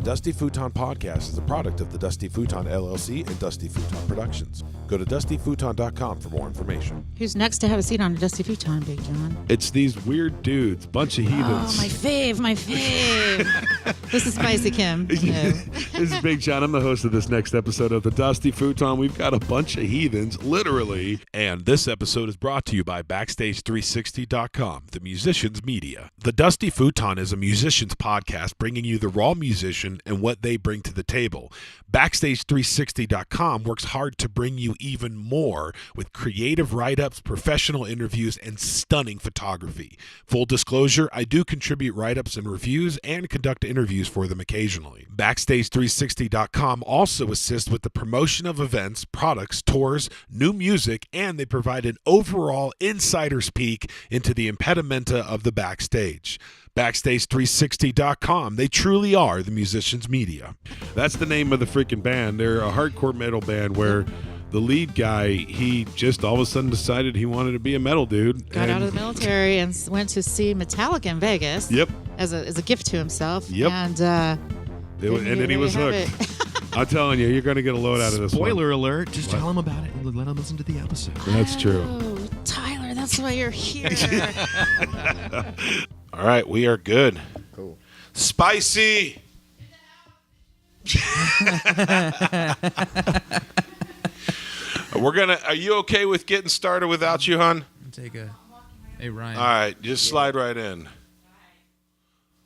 The Dusty Futon Podcast is a product of the Dusty Futon LLC and Dusty Futon Productions. Go to dustyfuton.com for more information. Who's next to have a seat on a Dusty Futon, Big Jon? It's these weird dudes, bunch of heathens. Oh, my fave. This is Spicy Kim. No. This is Big Jon. I'm the host of this next episode of the Dusty Futon. We've got a bunch of heathens, literally. And this episode is brought to you by Backstage360.com, the musician's media. The Dusty Futon is a musician's podcast bringing you the raw musician and what they bring to the table. Backstage360.com works hard to bring you even more with creative write-ups, professional interviews, and stunning photography. Full disclosure, I do contribute write-ups and reviews and conduct interviews for them occasionally. Backstage360.com also assists with the promotion of events, products, tours, new music, and they provide an overall insider's peek into the impedimenta of the backstage. Backstage360.com. They truly are the musician's media. That's the name of the freaking band. They're a hardcore metal band where the lead guy, he just all of a sudden decided he wanted to be a metal dude. Got out of the military and went to see Metallica in Vegas. Yep. As a gift to himself. Yep. And then he was hooked. I'm telling you, you're going to get a load out of this one. Spoiler alert. Just tell him about it and let him listen to the episode. That's true. Oh, Tyler, that's why you're here. All right, we are good. Cool. Spicy! Are you okay with getting started without you, hon? Take a Ryan. All right, just slide right in.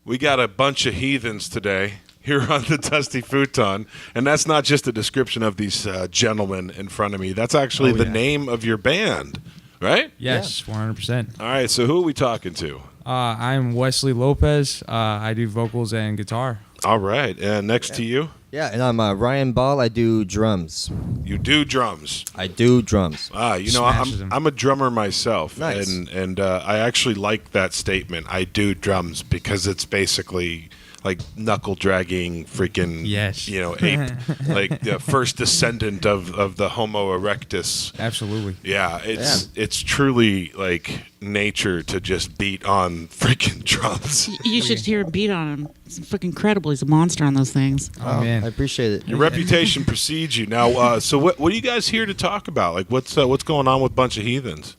We got a bunch of heathens today here on the Dusty Futon, and that's not just a description of these gentlemen in front of me. That's actually the name of your band, right? Yes, 100%. All right, so who are we talking to? I'm Wesley Lopez. I do vocals and guitar. All right, and next to you? Yeah, and I'm Ryan Ball. I do drums. You do drums. I do drums. I'm a drummer myself, Nice. and I actually like that statement. I do drums because it's basically like knuckle dragging, freaking ape, like the first descendant of the Homo erectus. Absolutely. Yeah, it's truly like nature to just beat on freaking drums. You should hear him beat on him. It's freaking incredible. He's a monster on those things. Oh, man. I appreciate it. Your reputation precedes you. Now, so what are you guys here to talk about? Like, what's going on with Bunch of Heathens?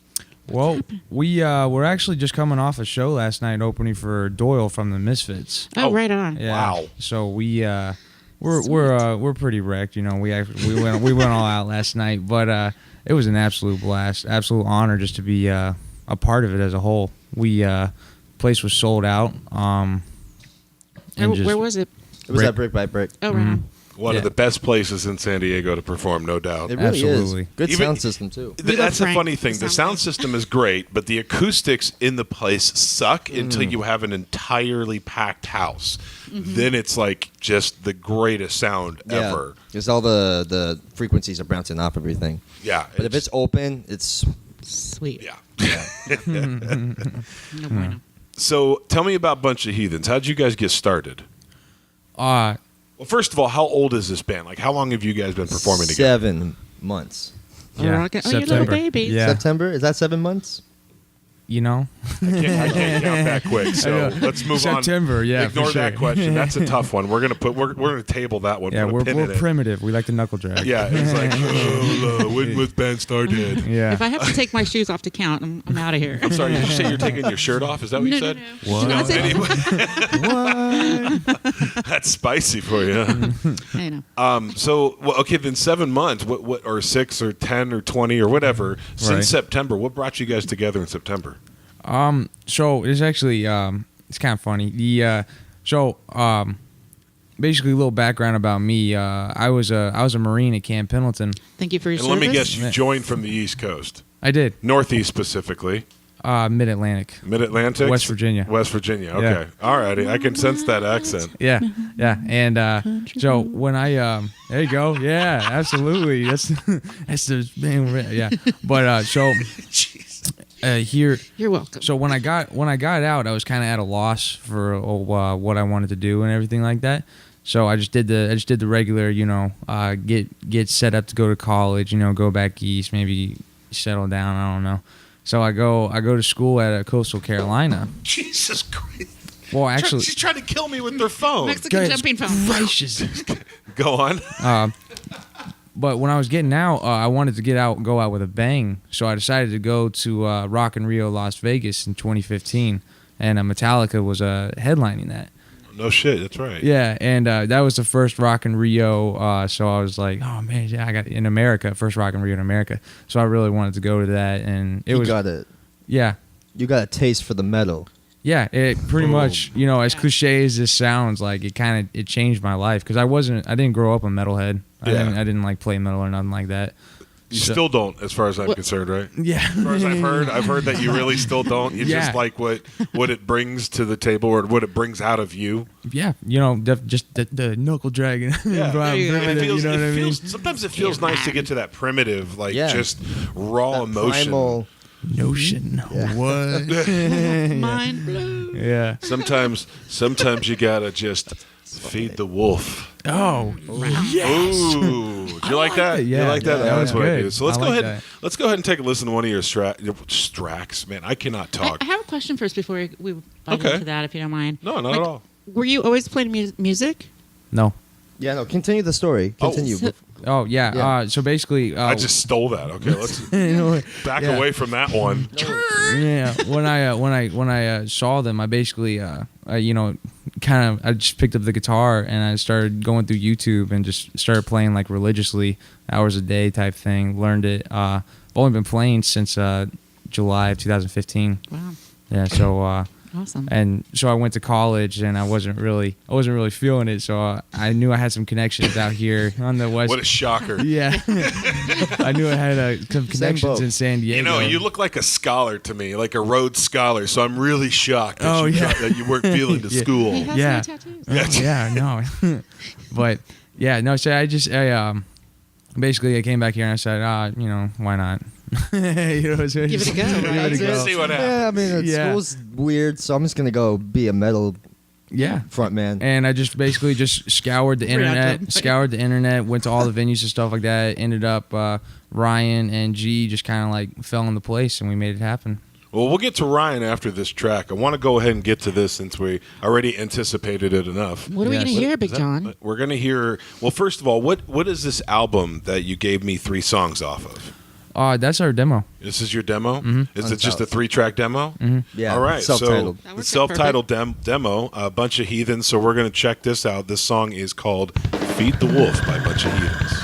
Well, we're actually just coming off a show last night opening for Doyle from the Misfits. Oh, right on. Yeah. Wow. So we're pretty wrecked. You know, we went all out last night, but it was an absolute blast, absolute honor just to be a part of it as a whole. Place was sold out. Where was it? It was at Brick by Brick. Oh, right on. One of the best places in San Diego to perform, no doubt. It really Absolutely. is. Good sound system, too. That's the Frank. funny thing. The sound system is great, but the acoustics in the place suck until you have an entirely packed house. Mm-hmm. Then it's like just the greatest sound ever. Because all the frequencies are bouncing off everything. Yeah. But if it's open, it's... Sweet. Yeah. No bueno. So tell me about Bunch of Heathens. How'd you guys get started? Well, first of all, how old is this band? Like, how long have you guys been performing together? 7 months. Yeah, Oh, you little babies. Yeah. September? Is that 7 months? You know. I can't count that quick. So let's move on. September, yeah. Ignore for sure. that question. That's a tough one. We're gonna table that one. Yeah, Put a pin in we're it. primitive. We like the knuckle drag. Yeah, it's like when was band started? Yeah. If I have to take my shoes off to count, I'm out of here. I'm sorry. Did you say you're taking your shirt off? Is that what you said? No. What? No, Anyway, that's spicy for you. I know. So okay, then 7 months. What or 6 or 10 or 20 or whatever since Right. September. What brought you guys together in September? So it's actually it's kind of funny. Basically a little background about me. I was a Marine at Camp Pendleton. Thank you for your And service. let me guess, you joined from the East Coast, I did. Northeast specifically, Mid-Atlantic. Mid-Atlantic, West Virginia. West Virginia. Okay, Yeah. all righty. I can sense that accent. Yeah. And so when I there you go. Yeah, absolutely. That's the thing. Yeah. But here. You're welcome. So when I got out, I was kind of at a loss for what I wanted to do and everything like that. So I just did the regular, get set up to go to college, go back east, maybe settle down. I don't know. So I go to school at Coastal Carolina. Jesus Christ. Well, actually, she's trying to kill me with their phone. Mexican Guys, jumping phone. gracious. Go on. But when I was getting out, I wanted to go out with a bang. So I decided to go to Rock in Rio, Las Vegas in 2015, and Metallica was headlining that. No shit, that's right. Yeah, and that was the first Rock in Rio. So I was like, oh man, yeah, I got in America, first Rock in Rio in America. So I really wanted to go to that, and You got it. yeah. You got a taste for the metal. Yeah, it pretty Boom. much, as cliche as this sounds, like it changed my life because I didn't grow up a metalhead. Yeah. I didn't like play metal or nothing like that. You still don't, as far as I'm concerned, right? Yeah. As far as I've heard that you really still don't. You Yeah. just like what it brings to the table or what it brings out of you. Yeah, just the knuckle dragging. Yeah. Go out and There you bring go. it, you know what I mean? Sometimes it feels nice to get to that primitive, like Yeah. just raw That emotion. primal- Notion. Yeah. What? Mind blown. Yeah. Sometimes you gotta just feed the wolf. Oh. Ooh, do you like that? Yeah, You like that? yeah, That's that what was I good. do. So let's I go like ahead. that. Let's go ahead and take a listen to one of your stracks. Man, I cannot I talk. have a question first before we bite Okay. into that, if you don't mind. No, not at all. Were you always playing music? No. Yeah, no, continue the story. Oh. Continue. So- Oh yeah. Yeah. So basically, I just stole that. Okay, let's back Yeah. away from that one. yeah. When I saw them, I basically I just picked up the guitar and I started going through YouTube and just started playing like religiously, hours a day type thing. Learned it. I've only been playing since July of 2015. Wow. Yeah. So. Awesome. And so I went to college, and I wasn't really feeling it. So I knew I had some connections out here on the west. What a shocker. Yeah, I knew I had some connections boat. in San Diego. You know, you look like a scholar to me, like a Rhodes Scholar. So I'm really shocked that, Oh, yeah. that you weren't feeling to Yeah. school. He has Yeah. my tattoos. Yeah, no, but yeah, no. So basically I came back here and I said, why not? So Give it a go, right? Give it a That's go. See what happens. Yeah, I mean, Yeah. school's weird, so I'm just gonna go be a metal Yeah. front man. And I just basically scoured the internet, Random. went to all the venues and stuff like that. Ended up Ryan and G just kind of like fell into place, and we made it happen. Well, we'll get to Ryan after this track. I want to go ahead and get to this since we already anticipated it enough. What are we Yes. going to hear, Big Is that- John? We're going to hear. Well, first of all, what is this album that you gave me 3 songs off of? That's our demo. This is your demo. Mhm. Is it just a 3-track demo? Yeah, All right. self-titled. That So works it's self-titled demo, a Bunch of Heathens. So we're going to check this out. This song is called "Feed the Wolf" by Bunch of Heathens.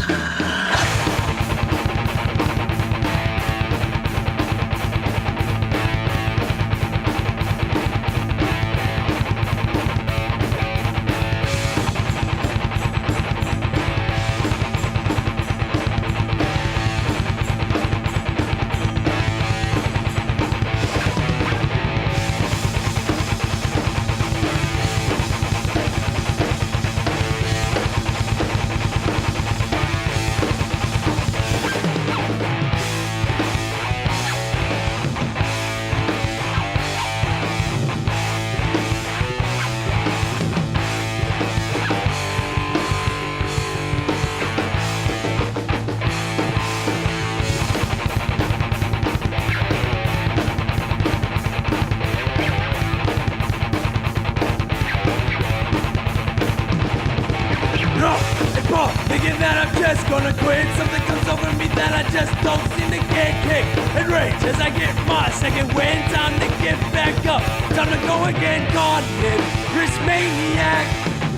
Thinking that I'm just gonna quit. Something comes over me that I just don't seem to get kicked. And rage as I get my second wind. Time to get back up. Time to go again. Carnage, risk maniac.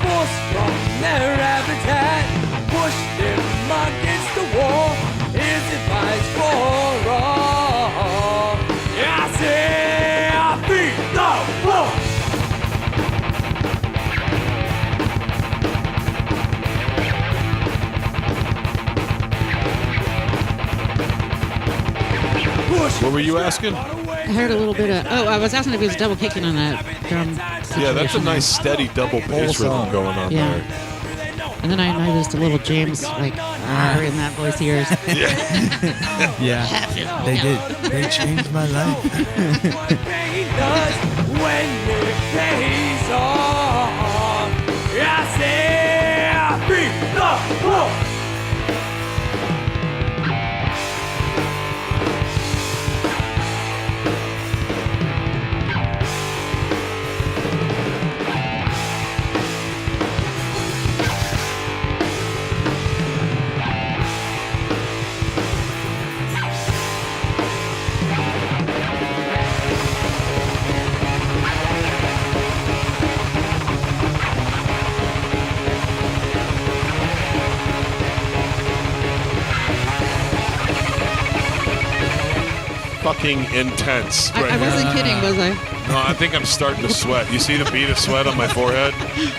Forced from their habitat. Push them against the wall. Here's advice for all. I say I beat the wolf. What were you asking? I heard a little bit of. Oh, I was asking if he was double kicking on that drum. Yeah, that's a nice steady double bass rhythm song. going on Yeah. there. And then I noticed a little James like in that voice of yours. Yeah, they did. They changed my life. When it pays off, I say I beat the wolf. fucking intense. Right I now. wasn't kidding, was I? No, I think I'm starting to sweat. You see the bead of sweat on my forehead?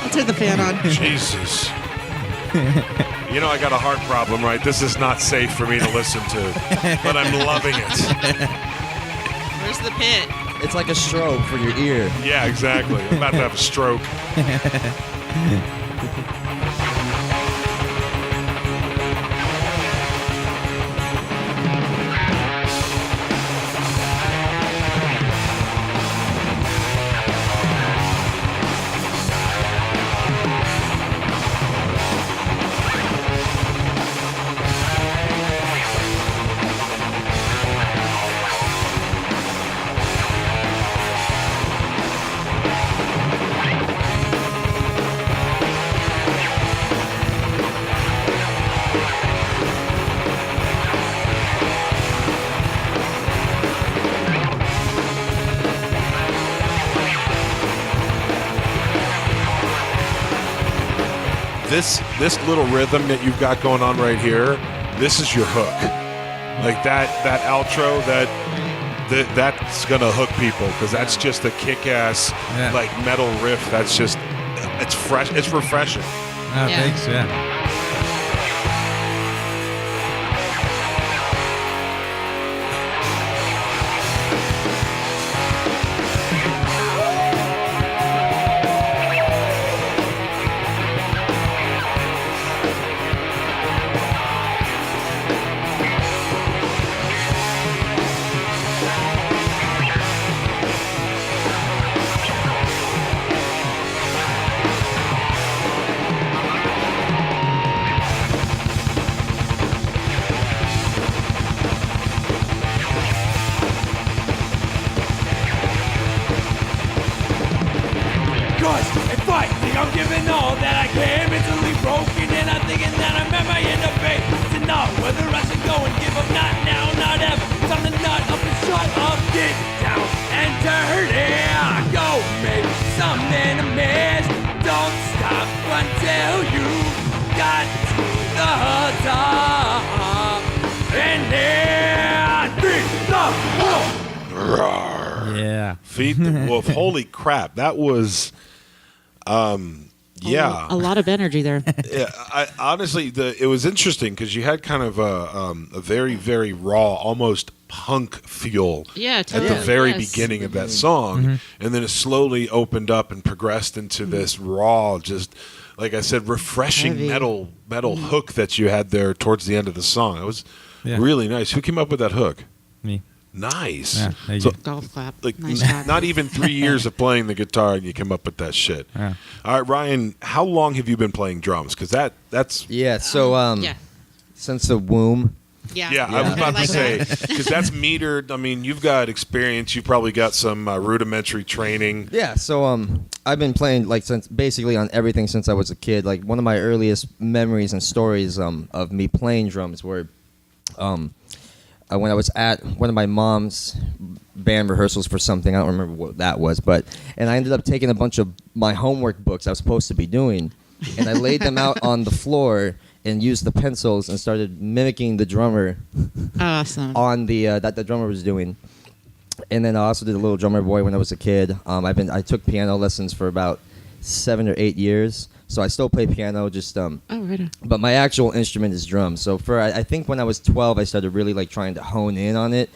I'll turn the fan on. Jesus. You know I got a heart problem, right? This is not safe for me to listen to, but I'm loving it. Where's the pit? It's like a strobe for your ear. Yeah, exactly. I'm about to have a stroke. This little rhythm that you've got going on right here, this is your hook. Like that outro, that's gonna hook people because that's just a kick-ass like metal riff. That's just it's fresh. It's refreshing. Oh, Yeah. thanks. Yeah. Cause if I think I'm giving all that I can, mentally broken, and I'm thinking that I'm at my end of fate. To know whether I should go and give up, not now, not ever. Time to nut up and shut up, get down and dirty. Go make something amiss. Don't stop until you got to the top. And then beat the wall. Yeah. Feed the wolf. Holy crap! That was, yeah. A lot of energy there. Yeah, I honestly, it was interesting because you had kind of a very, very raw, almost punk feel Yeah, at the totally. very Yes. beginning of that song, and then it slowly opened up and progressed into this raw, just like I said, refreshing Heavy. metal hook that you had there towards the end of the song. It was Yeah. really nice. Who came up with that hook? Me. Nice. Yeah, thank So, you. Golf clap. like Nice job. not even 3 years of playing the guitar and you came up with that shit. Yeah. All right, Ryan, how long have you been playing drums? Because that's Yeah, so Yeah. since the womb. Yeah. yeah, I was about like to say that. because that's metered. I mean, you've got experience. You've probably got some rudimentary training. Yeah, so I've been playing like since basically on everything since I was a kid. Like one of my earliest memories and stories of me playing drums were when I was at one of my mom's band rehearsals for something. I don't remember what that was, and I ended up taking a bunch of my homework books I was supposed to be doing, and I laid them out on the floor and used the pencils and started mimicking the drummer Awesome. on the that the drummer was doing. And then I also did a little drummer boy when I was a kid. I took piano lessons for about 7 or 8 years, so I still play piano. Just Oh, right on. but my actual instrument is drums. So I think when I was 12, I started really like trying to hone in on it.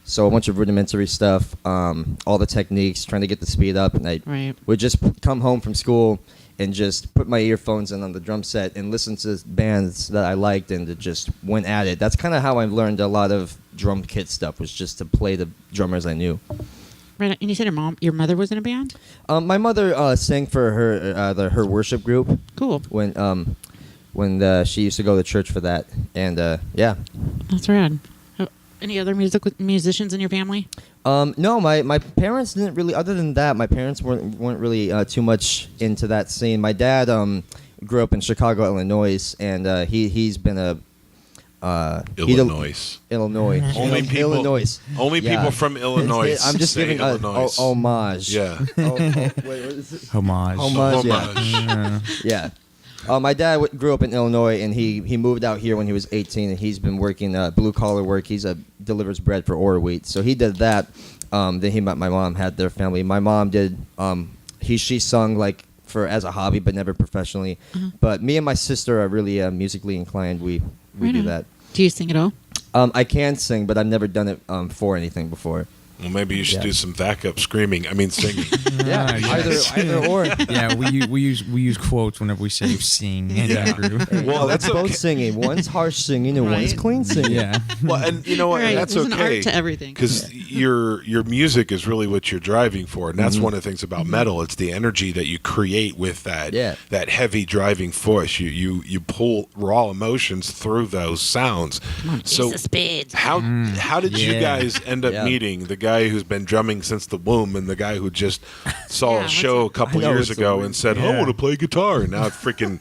So a bunch of rudimentary stuff, all the techniques, trying to get the speed up, and I Right. would just come home from school and just put my earphones in on the drum set and listen to bands that I liked and just went at it. That's kind of how I learned a lot of drum kit stuff, was just to play the drummers I knew. Right on. And you said your mother was in a band? My mother sang for her worship group Cool. when she used to go to church for that, and yeah. That's rad. Any other musicians in your family? No, my parents didn't really. Other than that, my parents weren't really too much into that scene. My dad grew up in Chicago, Illinois, and he's been a Illinois. Illinois. Only people. Illinois. Only Yeah. people from Illinois. I'm just say giving Illinois. homage. Yeah. Wait, what is it? Homage. Homage. Homage. Yeah. My dad grew up in Illinois, and he moved out here when he was 18, and he's been working blue collar work. He's delivers bread for Orr Wheat, so he did that. Then he met my mom, had their family. My mom did. She sung like as a hobby, but never professionally. But me and my sister are really musically inclined. We Right do on. that. Do you sing at all? I can sing, but I've never done it for anything before. Well, maybe you should Yeah. do some backup screaming. I mean, singing. Yeah, yes. either or. Yeah, we use quotes whenever we say sing in that group. Well, that's both okay. singing. One's harsh singing and one's Right. clean singing. Yeah. Well, and you know what? Right. That's There's an okay. art to everything. Because your music is really what you're driving for, and that's one of the things about metal. It's the energy that you create with that that heavy driving force. You pull raw emotions through those sounds. So how did you guys end up meeting the guy who's been drumming since the womb and the guy who just saw Yeah, a show a couple I know, years it's ago so and said, "I want to play guitar," and now freaking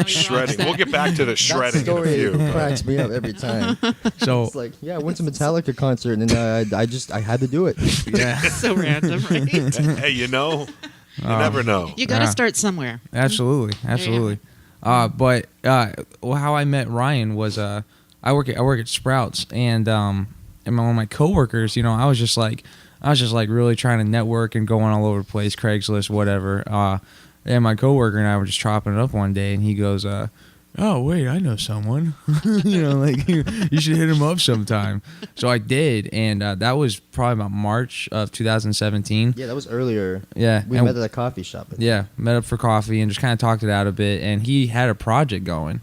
shredding. that. We'll get back to the That shredding in a story few. but- cracks me up every time. So It's like, I went to Metallica concert, and I had to do it. yeah, So random, right? Hey, you never know. You got to Yeah. start somewhere. absolutely. But how I met Ryan was I work at Sprouts, and one of my coworkers, I was just like really trying to network and going all over the place, Craigslist, whatever. And my coworker and I were just chopping it up one day, and he goes, "Oh wait, I know someone. You should hit him up sometime." So I did, and that was probably about March of 2017. Yeah, that was earlier. Yeah, We and- met at a coffee shop. Yeah, met up for coffee and just kind of talked it out a bit. And he had a project going,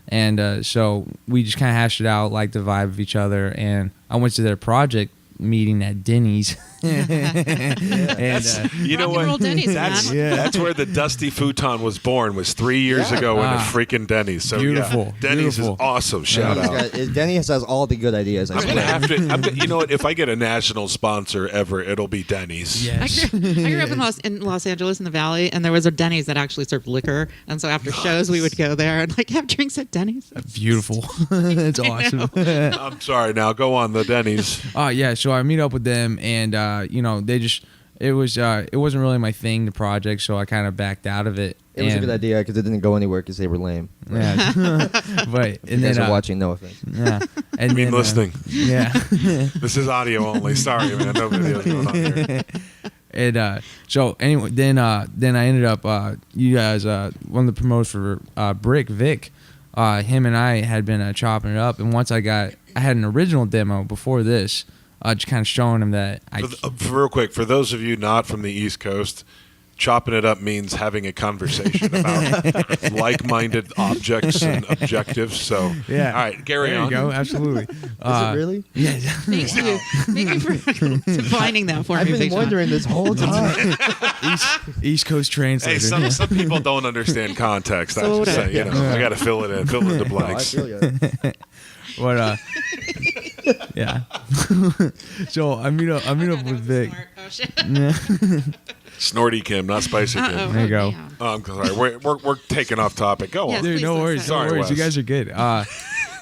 and so we just kind of hashed it out, like the vibe of each other. And I went to their project meeting at Denny's. And You know Rock and roll what? Denny's, That's man. that's where the Dusty Futon was born. Was 3 years Yeah. ago in a Ah. freaking Denny's. So Beautiful, yeah, Denny's beautiful. is awesome. Shout out. Denny has all the good ideas. I I'm gonna swear. have to. You know what? If I get a national sponsor ever, it'll be Denny's. yes. I grew up in Los Angeles in the Valley, and there was a Denny's that actually served liquor. And so after shows, we would go there and like have drinks at Denny's. Beautiful. That's awesome. I'm sorry. Now go on the Denny's. Yeah, so I meet up with them, and they just it wasn't really my thing, the project, so I kind of backed out of it. It was a And- good idea because it didn't go anywhere because they were lame. Yeah, but You and guys then are watching, no offense. Yeah, and I mean, then, listening. Yeah. This is audio only. Sorry, man. No videos going on here. And so anyway, then I ended up you guys one of the promoters for Brick Vic, him and I had been chopping it up, and once I had an original demo before this, just kind of showing him that For real quick, for those of you not from the East Coast, chopping it up means having a conversation about like-minded objects and objectives. So, Yeah. all right, carry there on. you go, absolutely. Is it really? Yeah. Thank you. Thank you for defining that for I've me. been Big John. wondering this whole time. East Coast translator. Hey, some people don't understand context. I Soda. just say, I got to fill it in, fill in the No, I blanks. feel you. But yeah. So I meet up with Vic. Oh, shit. Snorty Kim, not Spicy Kim. Uh-oh. There you go. Yeah. Oh, I'm sorry. We're taking off topic. Go Yes. on. Dude, no Please, worries, sorry. no worries. You Wes. guys are good.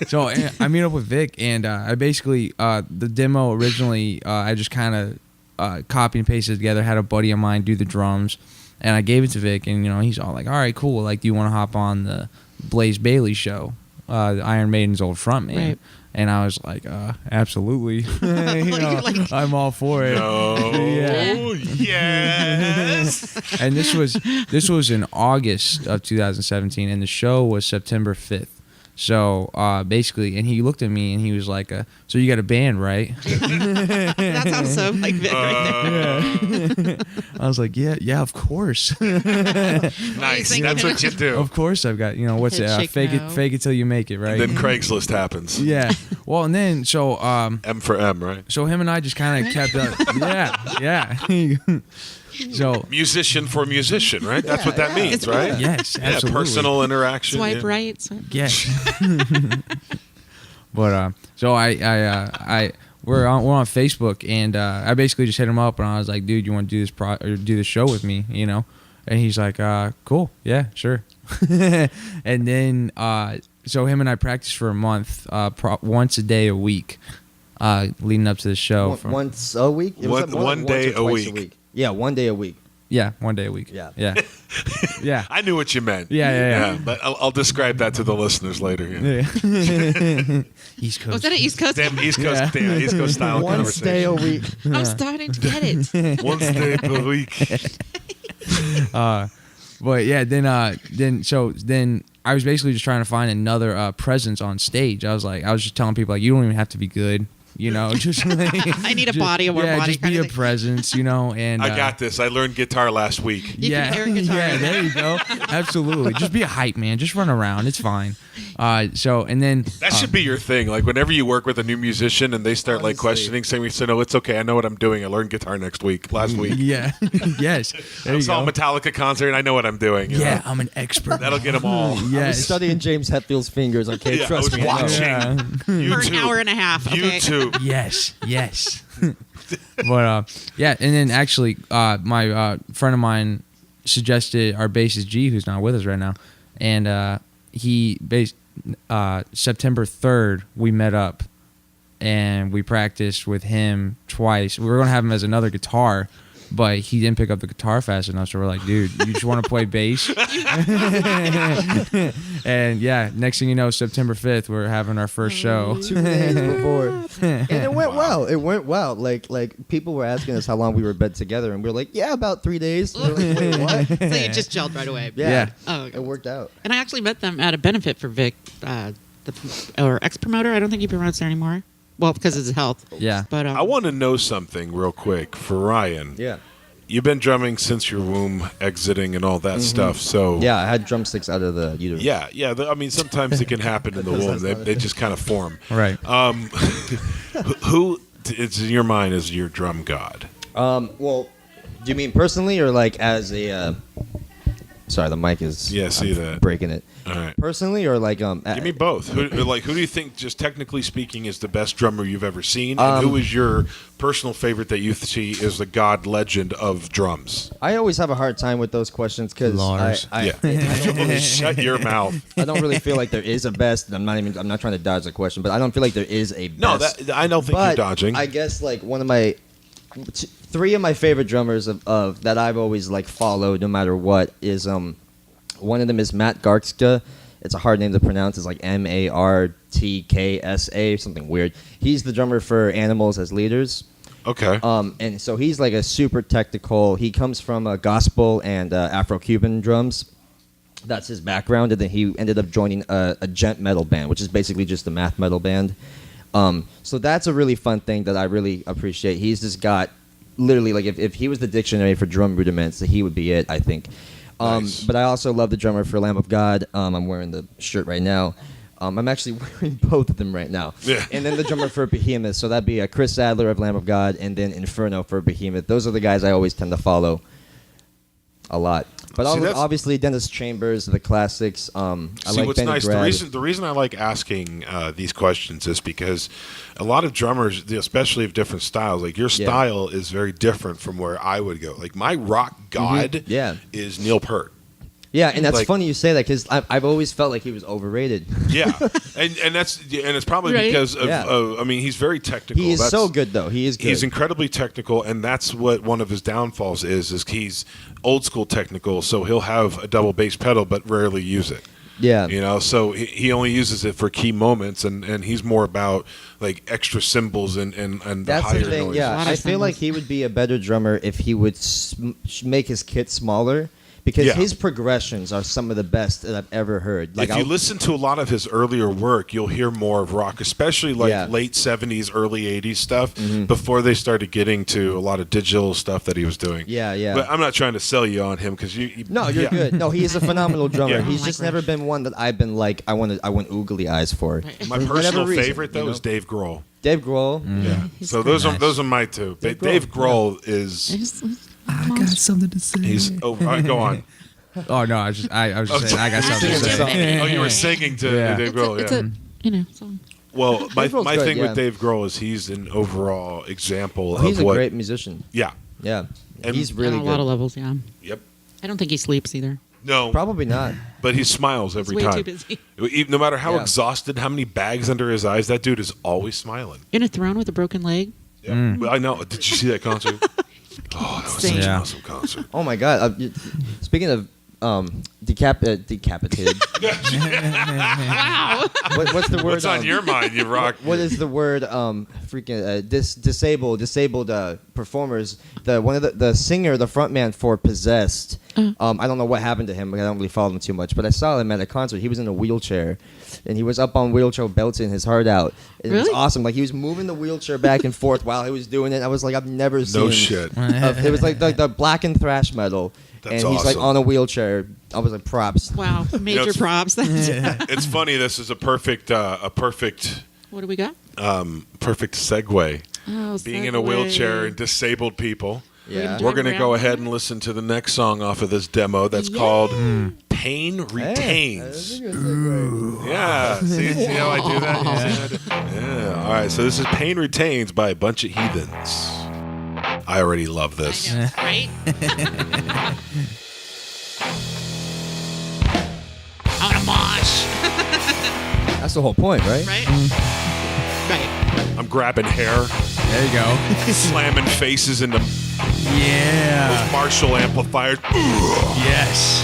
So I meet up with Vic, and I basically the demo originally I just kind of copy and pasted together. Had a buddy of mine do the drums, and I gave it to Vic, and he's all like, "All right, cool. Like, do you want to hop on the Blaze Bailey show, Iron Maiden's old frontman?" Right. And I was like, absolutely. You're like- I'm all for it. No. Yeah. Yes. And this was in August of 2017, and the show was September 5th. So basically, and he looked at me and he was like, "So you got a band, right?" That sounds so like Vic right there. I was like, "Yeah, of course, Nice. Thinking That's what you do. of course. I've got what's Head it? shake Fake no. it, fake it till you make it, right?" Then Craigslist happens. Yeah. Well, and then so M for M, right? so him and I just kind of kept up. Yeah. So Musician for musician, right? That's what that means, It's right? yes, Yeah, absolutely. personal interaction. Swipe yeah. right. Swipe. Yes. But so we're on Facebook, and I basically just hit him up, and I was like, "Dude, you want to do this or do this show with me?" And he's like, "Cool, yeah, sure." And then so him and I practiced for a month, once a day a week, leading up to the show. Once a week? It was One more like day once or a twice week. Yeah, 1 day a week. Yeah, 1 day a week. Yeah. Yeah. Yeah. I knew what you meant. Yeah. But I'll describe that to the listeners later. Yeah. Yeah. East Coast. Was that an East Coast? Damn East Coast, East Coast style One conversation. day a week. I'm starting to get it. One day per week. But yeah, then I was basically just trying to find another presence on stage. I was just telling people like, you don't even have to be good. You know, just like, I need a body of our body. just be a presence, you know. And I got this. I learned guitar last week. You can air guitar. yeah, there you go. Absolutely, just be a hype man. Just run around. It's fine. And then That should be your thing. Like whenever you work with a new musician and they start like questioning, saying, "So no, it's okay. I know what I'm doing. I learned guitar last week." Yeah, yes. There I you saw a go. Metallica concert. And I know what I'm doing. you Yeah, know? I'm an expert. That'll get them all. I was Yes. studying James Hetfield's fingers. Okay, Yeah, I trust was me. I know. watching Yeah. For an YouTube. hour and a half. Okay. YouTube. Yes. But yeah, and then actually, my friend of mine suggested our bassist G, who's not with us right now, and September 3rd we met up and we practiced with him twice. We were gonna have him as another guitar, but he didn't pick up the guitar fast enough. So we're like, dude, you just want to play bass? And yeah, next thing you know, September 5th, we're having our first show. 2 days before, and it went well. It went well. Like people were asking us how long we were bed together, and we were like, yeah, about 3 days. We're like, wait, what? So you just gelled right away. Yeah. Oh, okay. It worked out. And I actually met them at a benefit for Vic, or ex-promoter. I don't think he promotes there anymore. Well, because of his health. Yeah. But I want to know something real quick for Ryan. Yeah. You've been drumming since your womb, exiting and all that stuff. So Yeah, I had drumsticks out of the uterus. yeah. I mean, sometimes it can happen in the womb. They just kind of form. Right. Who is in your mind is your drum god? Well, do you mean personally or like as a? Sorry, the mic is. Yeah, see I'm that. breaking it. All right. Personally or like Give me both. Who do you think, just technically speaking, is the best drummer you've ever seen? And who is your personal favorite that you see is the god legend of drums? I always have a hard time with those questions because Lars. I Shut your mouth. I don't really feel like there is a best. I'm not trying to dodge the question, but I don't feel like there is a best. No, I don't think but you're dodging. I guess like one of my three of my favorite drummers of that I've always like followed no matter what is one of them is Matt Garkska. It's a hard name to pronounce. It's like Martksa, something weird. He's the drummer for Animals as Leaders. Okay. And so he's like a super technical. He comes from gospel and Afro-Cuban drums. That's his background, and then he ended up joining a gent metal band, which is basically just a math metal band. So that's a really fun thing that I really appreciate. He's just got literally like if he was the dictionary for drum rudiments, he would be it, I think. Nice. But I also love the drummer for Lamb of God. I'm wearing the shirt right now. I'm actually wearing both of them right now. Yeah. And then the drummer for Behemoth. So that'd be Chris Sadler of Lamb of God, and then Inferno for Behemoth. Those are the guys I always tend to follow a lot. But See, that's- obviously Dennis Chambers, the classics. I See, like what's Benny nice, Grad. the reason I like asking these questions is because a lot of drummers, especially of different styles, like your Yeah. style is very different from where I would go. Like my rock god Yeah. is Neil Peart. Yeah, and that's like- funny you say that because I've always felt like he was overrated. Yeah, and it's probably Right. because of, Yeah. I mean, he's very technical. He is That's- so good, though. He is good. He's incredibly technical, and that's what one of his downfalls is he's old school technical. So he'll have a double bass pedal, but rarely use it. Yeah. You know, so he only uses it for key moments, and he's more about like extra cymbals and the That's higher the thing. noise. A Yeah, lot of I feel like cymbals. he would be a better drummer if he would make his kit smaller because Yeah. his progressions are some of the best that I've ever heard. Like If you listen to a lot of his earlier work, you'll hear more of rock, especially like Yeah. late 70s, early 80s stuff, before they started getting to a lot of digital stuff that he was doing. Yeah. But I'm not trying to sell you on him because No, you're yeah. good. No, he is a phenomenal drummer. Yeah. He's Oh my just gosh. never been one that I've been like I want oogly eyes for. Right. My For whatever personal reason, favorite though you know? is Dave Grohl. Dave Grohl. Yeah. He's So pretty those are my two. Dave Dave Grohl, Grohl is I got something to say. he's all right, go on. Oh no, I was just saying I got something to Singing a song. say. Oh, you were singing to Yeah. Dave Grohl. It's Yeah. a song. Well, my Dave Grohl's good, thing yeah. with Dave Grohl is he's an overall example He's of a what. great musician. Yeah. Yeah. And- He's On really a lot of good. levels, yeah. Yep. I don't think he sleeps either. No. Probably not. But he smiles He's every way time. too busy. No matter how Yeah. exhausted, how many bags under his eyes, that dude is always smiling. In a throne with a broken leg. Yeah. Well, I know. Did you see that concert? Oh, that was such an Yeah. awesome concert. Oh my God! Speaking of decapitated, Wow. what's the word? What's on your mind, you rock? What is the word? Disabled performers. One of the singer, the frontman for Possessed. I don't know what happened to him. I don't really follow him too much, but I saw him at a concert. He was in a wheelchair, and he was up on wheelchair belting his heart out. It was Really? awesome. Like he was moving the wheelchair back and forth while he was doing it. I was like, I've never seen. No shit. It was like the black and thrash metal. That's and he's like awesome. on a wheelchair. I was like, props. Wow. Major it's- props. It's funny. This is a perfect What do we got? perfect segue. Oh, Being in a segue. wheelchair and disabled people. Yeah. We're going to Drive go around. ahead and listen to the next song off of this demo that's Yay. called Pain Retains. Yeah. See how I do that? You see how I do- Yeah. All right. So this is Pain Retains by a Bunch of Heathens. I already love this. I know, right? I want to mosh. That's the whole point, right? Right? Right. I'm grabbing hair, There you go. slamming faces into Yeah. Marshall amplifiers. Yes.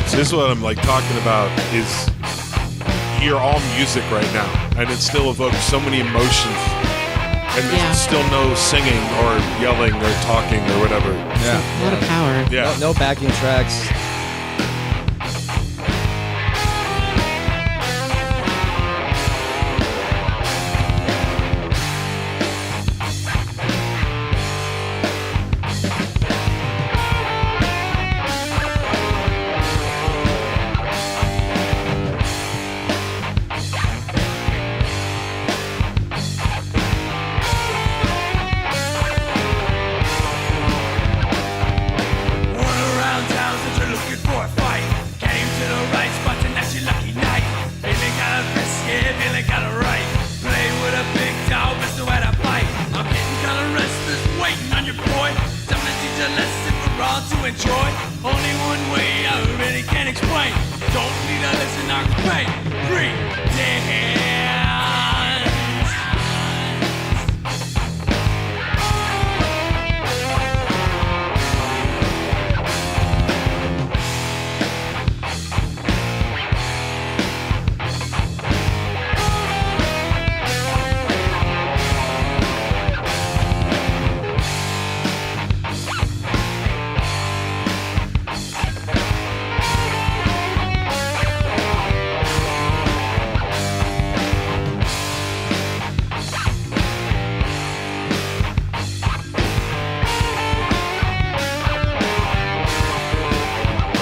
So this is what I'm like talking about is you're all music right now, and it still evokes so many emotions, and Yeah. there's still no singing or yelling or talking or whatever. Yeah. A lot of power. Yeah. No backing tracks. Run around town since you're looking for a fight. Came to the right spot and that's your lucky night. Feeling kinda frisky, feeling kinda right. Play with a big dog, but still at a fight. I'm getting kinda restless, waiting on your boy. Time to teach a lesson for all to enjoy. Only one way I really can't explain. Don't need to listen, I can pay. Free dance.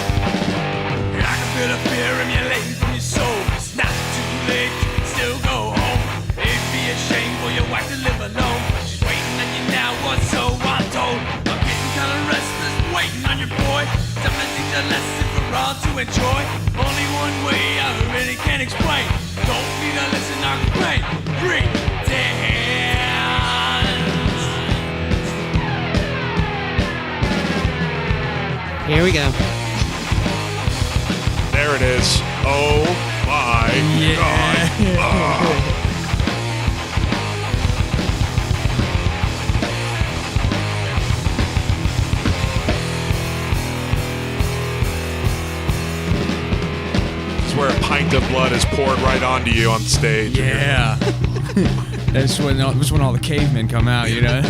I can feel the fear emulating from your soul. It's not too late, you can still go home. It'd be a shame for your wife to live alone. She's waiting on you now, or so I'm told. I'm getting kinda restless, waiting on your boy. Time to teach a lesson for all to enjoy. Only one way I really can't explain. Don't need to listen, I can play. Free dance. Here we go. There it is. Oh my God. Ah. It's where a pint of blood is poured right onto you on stage. Yeah. That's when all the cavemen come out, you know.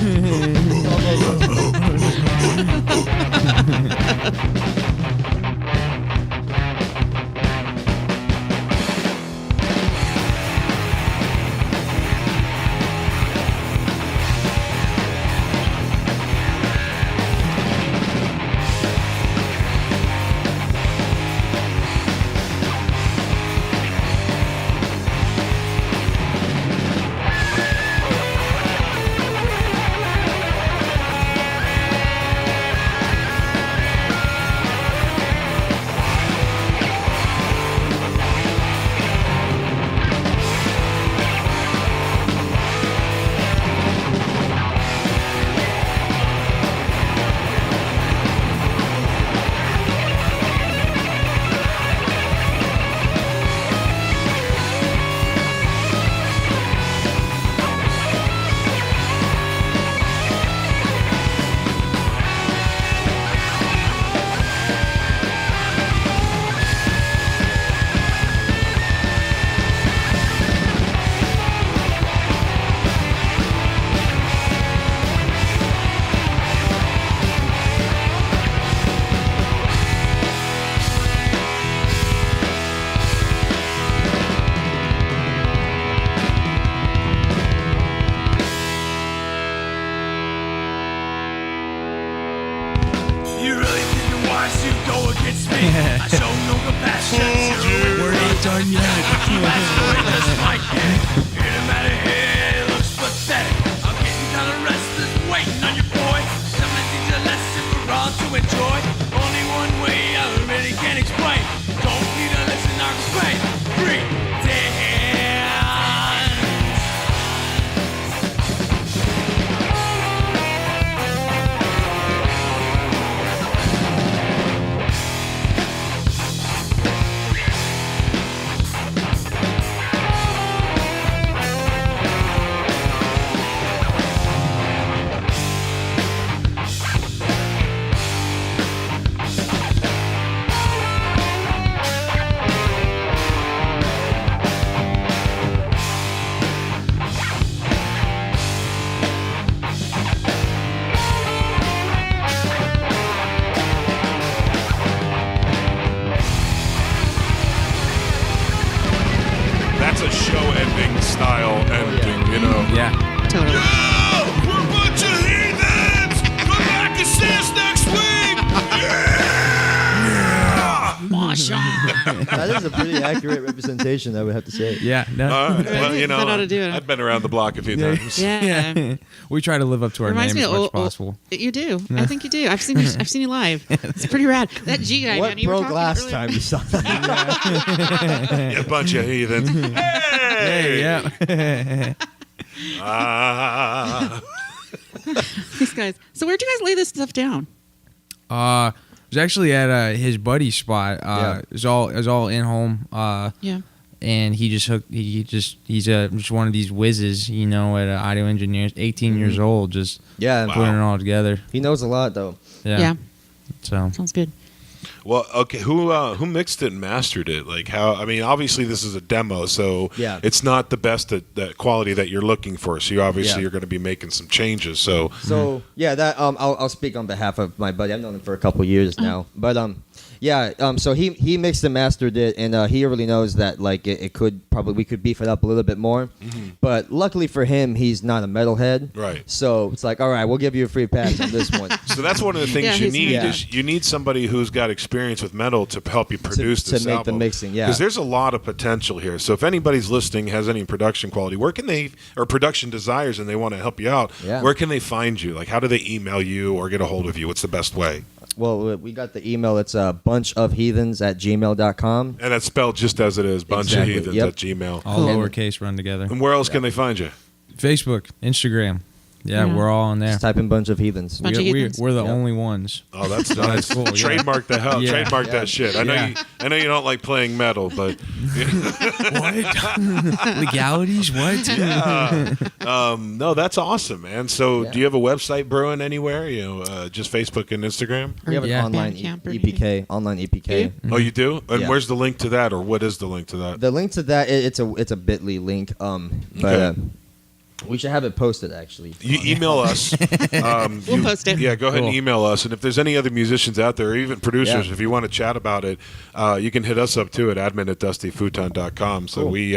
tries to go against me, I show no compassion. We're not done yet. This might get. Get him out of here, it looks pathetic. I'm getting kind of restless, waiting on your boy. Someone teach a lesson for all to enjoy. Only one way I really can't explain. Don't need to listen, I can pay. Pretend. That's a show-ending style ending, you know. Yeah. Totally. Yeah, we're a bunch of heathens. Come back and see us next week. That is a pretty accurate representation, I would have to say. Yeah. No. All right. Well, you That ought know, to do it. I've been around the block a few times. Yeah. We try to live up to our Reminds name me as of much as possible. You do. I think you do. I've seen you live. It's pretty rad. That G guy, What man. You were broke talking last earlier. time you saw that? You bunch of heathens. Hey! Yeah. Ah. These guys. So where'd you guys lay this stuff down? It was actually at his buddy's spot. Yeah. It was all in home. Yeah. And he just hooked. He's just one of these whizzes, you know, at audio engineers. 18 years old, just Yeah. putting it all together. He knows a lot, though. Yeah. So Sounds good. Well, okay. Who mixed it and mastered it? Like how? I mean, obviously this is a demo, so Yeah. it's not the best that quality that you're looking for. So you obviously Yeah. are going to be making some changes. So So yeah, that I'll speak on behalf of my buddy. I've known him for a couple years now, but so he mixed and mastered it, and he already knows that like it could we could beef it up a little bit more. But luckily for him, he's not a metalhead, Right. So it's like, all right, we'll give you a free pass on this one. So that's one of the things Yeah, you he's- need Yeah. is you need somebody who's got experience with metal to help you produce to this make album. the mixing, yeah. Because there's a lot of potential here. So if anybody's listening has any production quality, where can they or production desires and they want to help you out? Yeah. Where can they find you? Like how do they email you or get a hold of you? What's the best way? Well, we got the email. It's bunchofheathens@gmail.com. And that's spelled just as it is, bunch Exactly, of heathens yep. at Gmail. all And- lowercase run together. And where else can they find you? Facebook, Instagram. Yeah, Yeah. we're all on there. Just type in bunch of heathens. Bunch of heathens. We're the Yep. only ones. Oh, that's nice. cool, yeah. Trademark the hell. Yeah. Trademark Yeah. that shit. I know Yeah. I know you don't like playing metal, but What? Legalities? What? no, that's awesome, man. So, Yeah. do you have a website brewing anywhere? You know, just Facebook and Instagram. We have an Yeah. online Bandcamp or EPK, online EPK. Oh, you do? And Yeah. where's the link to that, or what is the link to that? The link to that it's a Bitly link. But Okay. we should have it posted actually. You email us. We'll post it. Yeah, go ahead and Cool. email us. And if there's any other musicians out there, or even producers, Yeah. if you want to chat about it, you can hit us up too at admin@dustyfuton.com. So Cool. we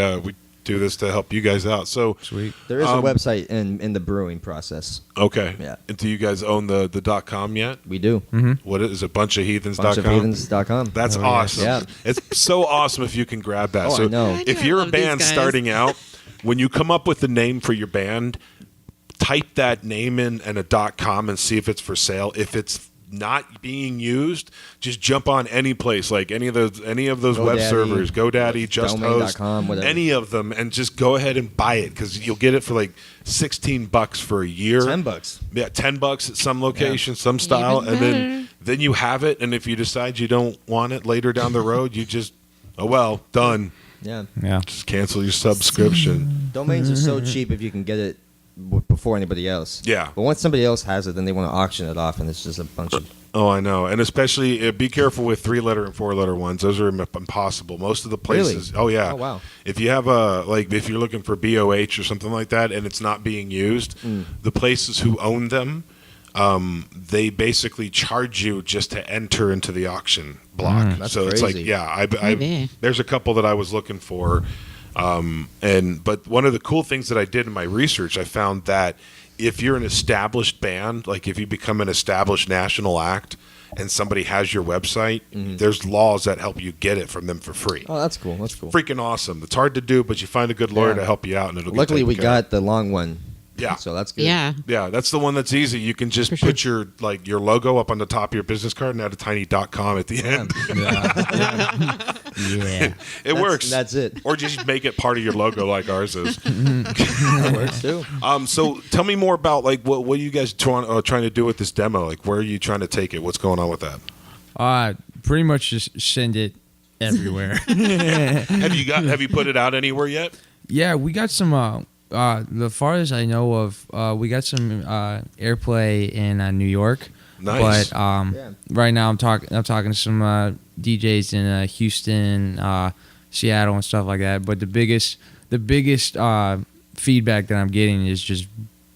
do this to help you guys out. So Sweet. There is a website in the brewing process. okay. Yeah. And do you guys own the .com yet? We do. What is it? Bunchofheathens.com? Bunchofheathens.com. That's Oh, yes. awesome. Yeah. It's so awesome if you can grab that. Oh, so I know. I if do. you're I a love these band guys. starting out, when you come up with the name for your band, type that name in and a .com and see if it's for sale. If it's not being used, just jump on any place, like any of those web GoDaddy, servers, GoDaddy, Just Host, domain.com, whatever. any of them, and just go ahead and buy it because you'll get it for like $16 for a year. $10. Yeah, $10 at some location, some style, Even and then you have it. And if you decide you don't want it later down the road, you just done. Yeah. Yeah. Just cancel your subscription. Domains are so cheap if you can get it before anybody else. Yeah. But once somebody else has it, then they want to auction it off, and it's just a bunch of. Oh, I know, and especially be careful with 3-letter and 4-letter ones. Those are impossible. Most of the places. Really? Oh yeah. Oh, wow. If you have if you're looking for BOH or something like that, and it's not being used, the places who own them, they basically charge you just to enter into the auction block. That's so it's like, crazy. yeah, Maybe. there's a couple that I was looking for, but one of the cool things that I did in my research, I found that if you're an established band, like if you become an established national act, and somebody has your website, there's laws that help you get it from them for free. Oh, that's cool. That's cool. Freaking awesome. It's hard to do, but you find a good lawyer Yeah. to help you out, and it'll Luckily, get we taken care of. got the long one. Yeah. So that's good. Yeah. Yeah, that's the one that's easy. You can just For sure. put your your logo up on the top of your business card and add a tiny.com at the end. Yeah. It works. That's it. Or just make it part of your logo like ours is. That works too. So tell me more about what are you guys trying to do with this demo? Like, where are you trying to take it? What's going on with that? Pretty much just send it everywhere. Have you put it out anywhere yet? Yeah, we got some. The farthest I know of, we got some airplay in New York. Nice. But right now I'm talking to some DJs in Houston, Seattle, and stuff like that. But the biggest feedback that I'm getting is just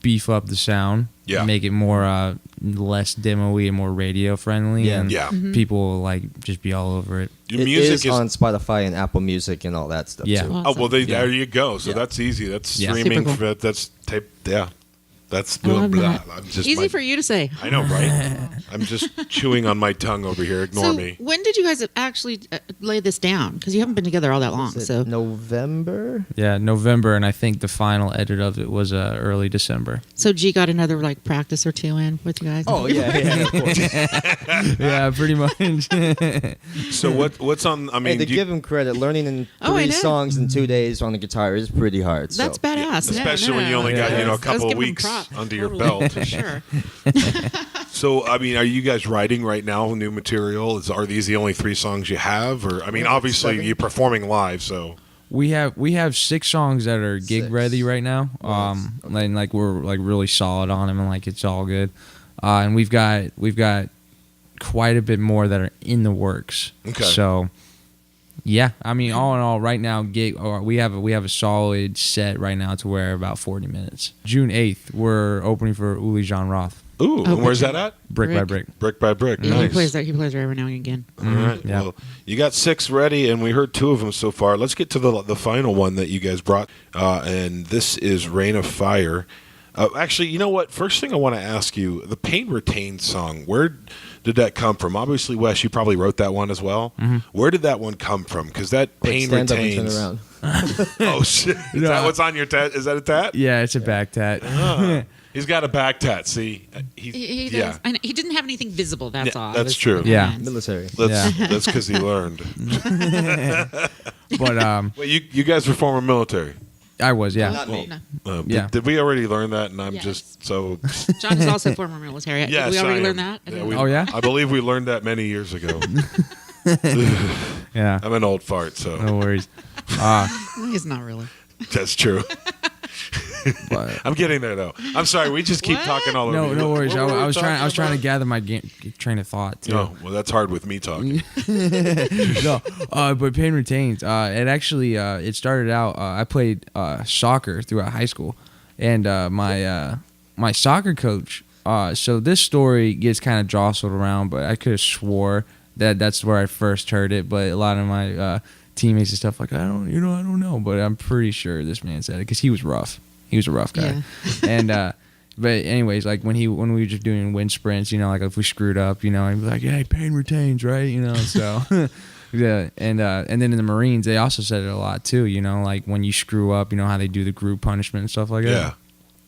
beef up the sound, make it more less demo-y and more radio friendly, and people will like just be all over it. Your It music is on Spotify and Apple Music and all that stuff Yeah. too. Oh well, Awesome. there you go. So Yeah. that's easy. That's Yeah. streaming. Super cool. That's tape. Yeah, that's I love blah, that. blah. I'm just Easy for you to say. I know, right? I'm just chewing on my tongue over here. Ignore So me. when did you guys actually lay this down? Because you haven't been together all that long. Is it So November? Yeah, November, and I think the final edit of it was early December. so G got another like practice or two in with you guys. Oh yeah, of course. Yeah, pretty much. So what's on? I Hey, mean, to do you- give him credit, learning in Oh, I 3 know. songs in 2 days on the guitar is pretty hard. That's so. badass. especially when you only got I a was couple of giving him weeks props. under your Totally. belt. For sure. So I mean, are you guys writing right now new material? Are these the only 3 songs you have? Or I mean, Yeah, obviously 7. you're performing live, so We have 6 songs that are gig 6. ready right now. Nice. And like we're like really solid on them, and like it's all good. And we've got quite a bit more that are in the works. Okay. So yeah, I mean, all in all, right now, we have a solid set right now to where about 40 minutes. June 8th, we're opening for Uli John Roth, ooh, and where's okay. that at? brick by Brick. brick. Brick by brick. Yeah, Nice. He plays there. He plays there every now and again. All right. Yeah. Well, you got 6 ready, and we heard 2 of them so far. Let's get to the final one that you guys brought, and this is "Rain of Fire." Actually, you know what? First thing I want to ask you: the "Pain Retained" song. Where did that come from? Obviously, Wes, you probably wrote that one as well. Where did that one come from? Because that Quick, "Pain stand up and turn Retains." around. Oh shit! Is that what's on your tat? Is that a tat? Yeah, it's a back tat. Ah, he's got a back tat. See, He does. yeah. I know, he didn't have anything visible. That's Yeah, all. that's It was true. the Yeah. hands. Military. That's because he learned. But Well, you guys were former military. I was, yeah. Not me. No. Yeah. Did we already learn that? And I'm Yes. just so. John is also former military. Yes, Did we I already am. learn that? Yeah, we- Oh, yeah? I believe we learned that many years ago. Yeah. I'm an old fart, so No worries. He's not really. that's true. But I'm getting there though. I'm sorry. We just keep What? talking all over. no, you. no worries. What were we I was trying talking to about? gather my train of thought too. Oh, well, that's hard with me talking. No, but Pain Retains. It actually it started out. I played soccer throughout high school, and my soccer coach. So this story gets kind of jostled around, but I could have swore that's where I first heard it. But a lot of my teammates and stuff like I don't know, but I'm pretty sure this man said it because he was rough. He was a rough guy, and. But anyways, like when we were just doing wind sprints, like if we screwed up, I'd be like, "Hey, pain retains, right?" So, yeah. And then in the Marines, they also said it a lot too. Like when you screw up, how they do the group punishment and stuff like that. Yeah.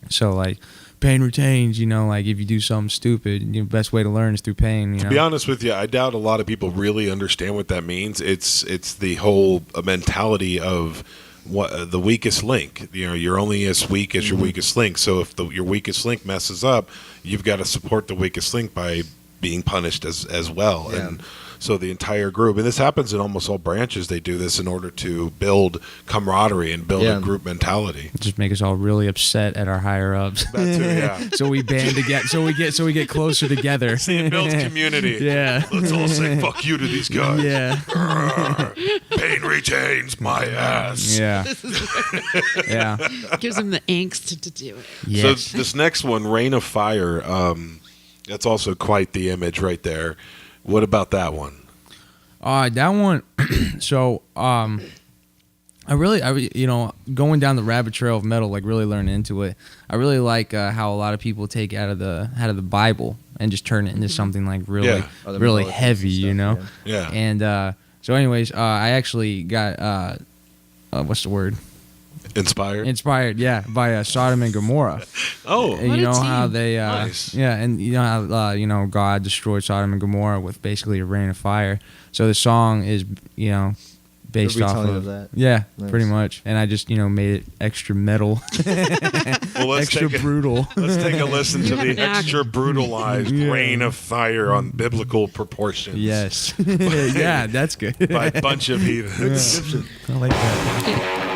So like, pain retains. Like if you do something stupid, the best way to learn is through pain. To be honest with you, I doubt a lot of people really understand what that means. It's the whole mentality of what the weakest link. You're only as weak as your weakest link. So if your weakest link messes up, you've got to support the weakest link by being punished as well. Yeah. And so the entire group, and this happens in almost all branches, they do this in order to build camaraderie and build Yeah. a group mentality. Just make us all really upset at our higher ups. That too, yeah. So we band together. So we get closer together. It builds community. Yeah. Let's all say fuck you to these guys. Yeah. Pain retains my ass. Yeah. Yeah. Gives him the angst to do it. Yes. So this next one, Rain of Fire, that's also quite the image right there. What about that one? That one. So, I going down the rabbit trail of metal, like really learning into it. I really like how a lot of people take out of the Bible and just turn it into something like really, Yeah. Other really melodic heavy, stuff, you know. Yeah. And so, anyways, I actually got what's the word? Inspired. Yeah, by Sodom and Gomorrah. Oh, And What you a know how team. they, Nice. yeah, and you know how God destroyed Sodom and Gomorrah with basically a rain of fire. So the song is based off retelling of of that. Yeah, Nice. pretty much. And I just made it extra metal, well, let's extra take brutal. Let's take a listen to You have the an act. extra brutalized Yeah. rain of fire on biblical proportions. Yes, yeah, that's good. By Bunch of Heathens. I like that.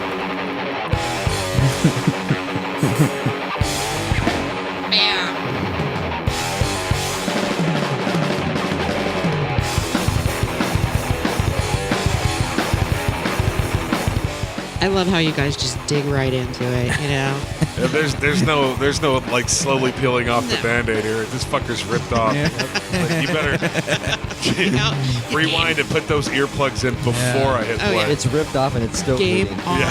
I love how you guys just dig right into it. Yeah, there's no like slowly peeling off the No. Band-Aid here. This fucker's ripped off. Like, you better rewind and put those earplugs in before I hit Oh, play. yeah. It's ripped off and it's still Game bleeding. on.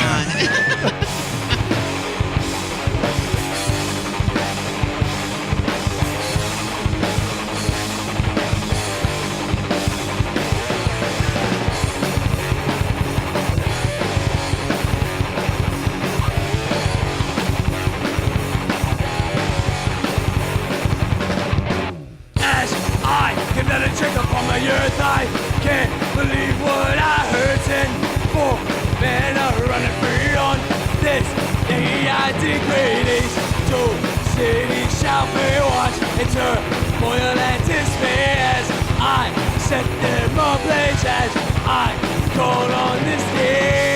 As I give that a check up on my earth, I can't believe what I heard. 4 men are running free on this day. I degrade 2 cities shall be watched in turmoil and despair as I set them ablaze as I call on this day.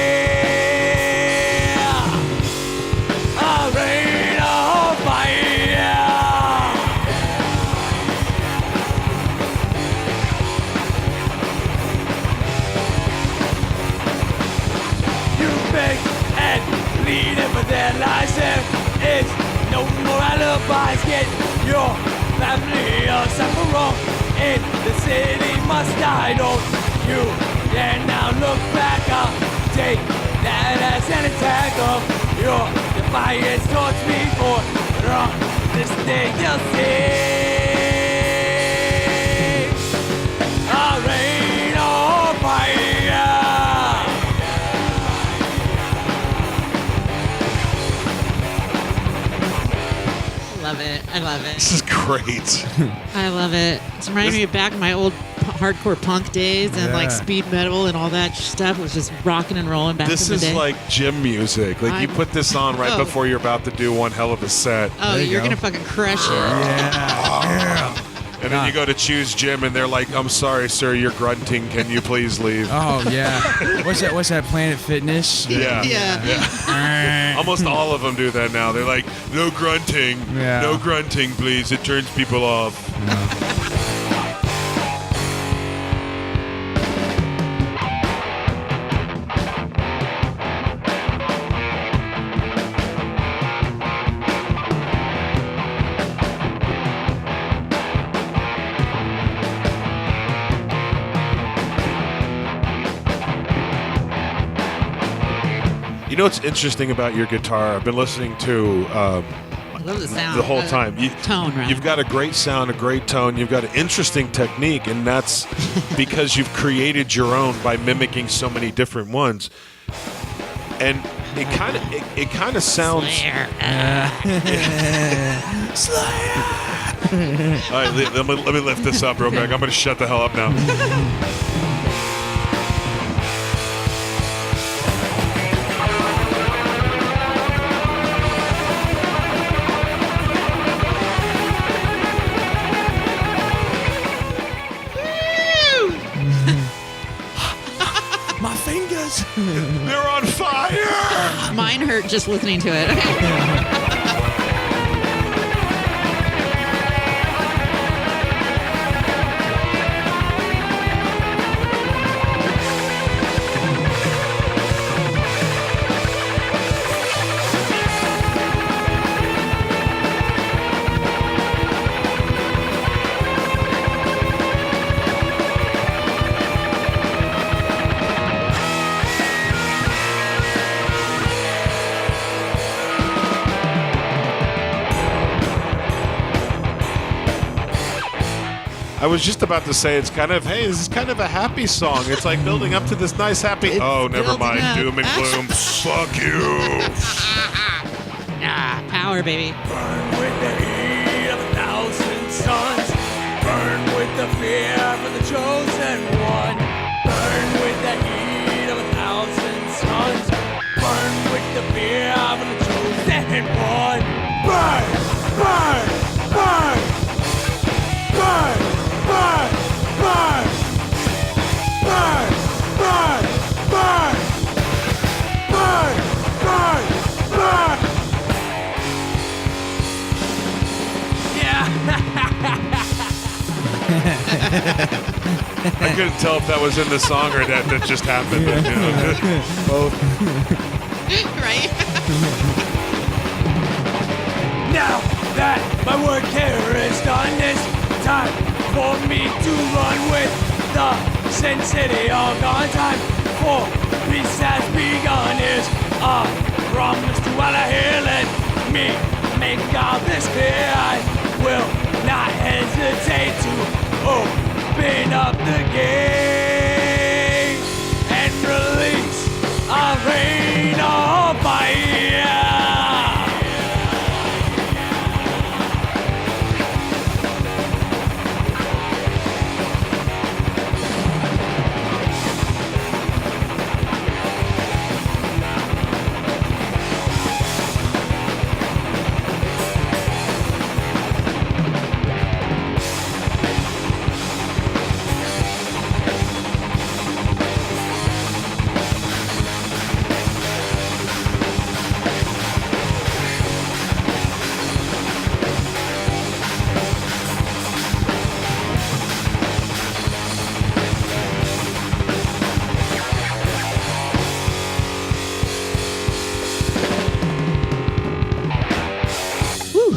A rain of fire. You beg and plead for their lives. There is no more alibis. Get your family yourself wrong. In the city must die. Don't you dare now look back. I'll take that as an attack of your defiance towards me. For on this day you'll see a rain of fire. Love it. I love it. This is great. I love it. It's reminding me of back in my old hardcore punk days and like Yeah. speed metal and all that stuff was just rocking and rolling back This in the is day. like gym music. Like you I- put this on right Oh. before you're about to do one hell of a set. oh, There you you're go. gonna fucking crush it. Yeah. And then you go to choose gym and they're like, I'm sorry, sir, you're grunting. Can you please leave? Oh yeah. What's that? Planet Fitness. Yeah. Yeah. Almost all of them do that now. They're like, no grunting. Yeah. No grunting, please. It turns people off. You know what's interesting about your guitar? I've been listening to I love the sound. the whole time. Tone, right? You've got a great sound, a great tone. You've got an interesting technique, and that's because you've created your own by mimicking so many different ones. And it kind of sounds. Slayer. All right, let me lift this up real quick. I'm going to shut the hell up now. My fingers. They're on fire. Mine hurt just listening to it. I was just about to say it's kind of, hey, this is kind of a happy song. It's like building up to this nice happy. Oh, never building mind. up. Doom and gloom. Fuck you. Ah, power, baby. Burn with the heat of 1,000 suns. Burn with the fear for the chosen one. Burn with the heat of 1,000 suns. Burn with the fear for the chosen one. Burn, burn, burn, burn, burn, burn, burn, burn, burn, burn, burn, burn. I couldn't tell if that was in the song or that just happened. You know? Both. Right? Now that my work here is done, it's time for me to run with the Sin City all gone. Time for peace has begun. Is a promise to all I hear. Let me make all this clear. I will not hesitate to open up the gate and release a rain of fire.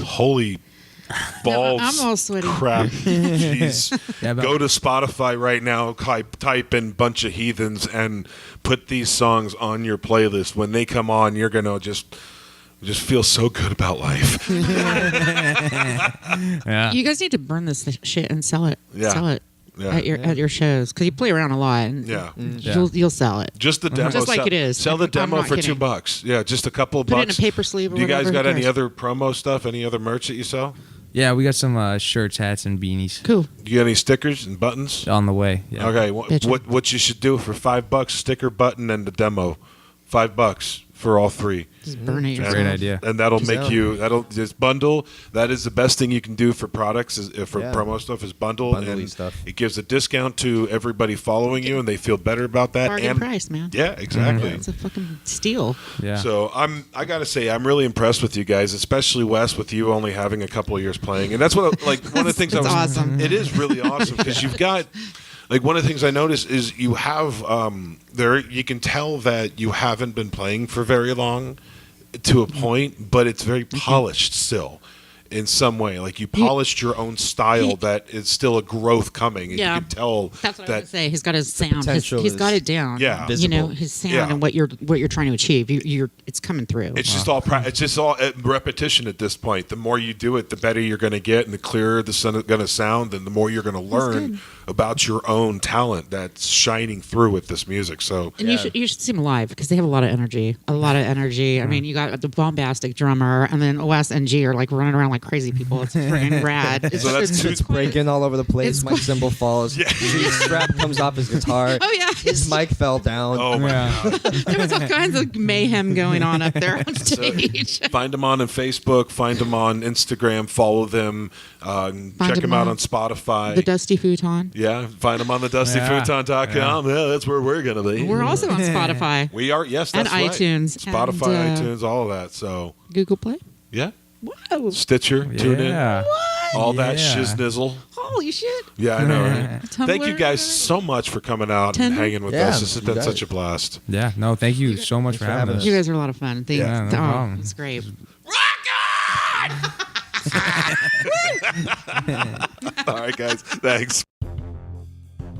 Holy balls. I'm all sweaty. Crap. Jeez. Yeah, but- Go to Spotify right now, type in Bunch of Heathens, and put these songs on your playlist. When they come on, you're going to just feel so good about life. Yeah. You guys need to burn this shit and sell it. Yeah. Sell it Yeah. at your shows because you play around a lot. And Yeah. you'll sell it. Just the demo. Just like sell, it is. Sell the I'm demo not for kidding. $2. Yeah, just a couple of Put it in bucks. a paper sleeve or Do you guys whatever, got who any cares? other promo stuff? Any other merch that you sell? Yeah, we got some shirts, hats, and beanies Cool. Do you got any stickers and buttons? on the way. Yeah. Okay, Bitchin'. what you should do for $5, sticker, button, and the demo, $5 for all three. Just burn it yourself. Great idea. And that'll Just make out. you this bundle. That is the best thing you can do for products for Yeah. promo stuff is bundle, Bundly and stuff. it gives a discount to everybody following you, and they feel better about that. Bargain and price, man. yeah, exactly. It's a fucking steal. Yeah. So I gotta say I'm really impressed with you guys, especially Wes, with you only having a couple of years playing, and that's what one of the things It's I was. awesome. It is really awesome because you've got. Like one of the things I noticed is you have there. You can tell that you haven't been playing for very long, to a point, but it's very polished still. In some way, like you polished your own style, that is still a growth coming, and Yeah. you can tell That's what I that. would say. He's got his sound. potential He's got is it down. Yeah. You know, visible. his sound Yeah. and what you're trying to achieve. It's coming through. It's just all it's just all repetition at this point. The more you do it, the better you're going to get, and the clearer the sun is going to sound, and the more you're going to learn good. about your own talent that's shining through with this music. So And you should see them live because they have a lot of energy. I mean, you got the bombastic drummer, and then Wes and G are like running around like crazy people. It's freaking rad. It's, So that's it's, two- it's quite- Breaking all over the place. It's My quite- cymbal falls. Yeah. His strap comes off his guitar. Oh yeah, His mic fell down. oh my Yeah. god. there was all kinds of mayhem going on up there on stage. Find them on Facebook, find them on Instagram, follow them, check them them out on on Spotify. The Dusty Futon. Yeah, find them on the dustyfuton.com. Yeah, that's where we're going to be. We're also on Spotify, We are, yes, and that's right. iTunes, Spotify, and, iTunes, all of that. So, Google Play. yeah. Whoa! Stitcher, tune in. Yeah. All that Yeah. shiznizzle. Holy shit! Yeah, I know, right? Thank you Tumblr. guys so much for coming out and Tinder. hanging with Yeah, us. This has you been got such it. a blast. Yeah. No, thank you so much Thanks for for having having us. You guys are a lot of fun. Thanks. Yeah, no problem. It's great. All right, guys. Thanks.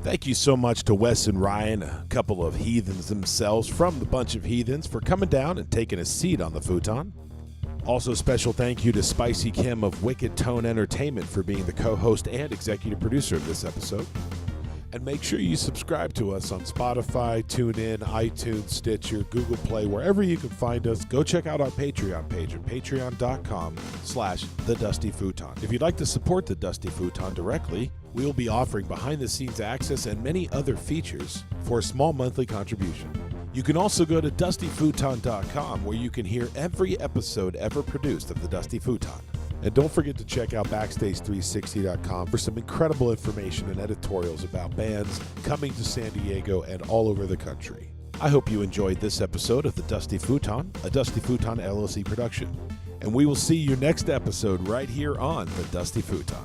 Thank you so much to Wes and Ryan, a couple of heathens themselves from the Bunch of Heathens, for coming down and taking a seat on the futon. Also, special thank you to Spicy Kim of Wicked Tone Entertainment for being the co-host and executive producer of this episode. And make sure you subscribe to us on Spotify, TuneIn, iTunes, Stitcher, Google Play, wherever you can find us. Go check out our Patreon page at patreon.com/TheDustyFuton. If you'd like to support The Dusty Futon directly, we will be offering behind-the-scenes access and many other features for a small monthly contribution. You can also go to DustyFuton.com where you can hear every episode ever produced of The Dusty Futon. And don't forget to check out Backstage360.com for some incredible information and editorials about bands coming to San Diego and all over the country. I hope you enjoyed this episode of The Dusty Futon, a Dusty Futon LLC production. And we will see you next episode right here on The Dusty Futon.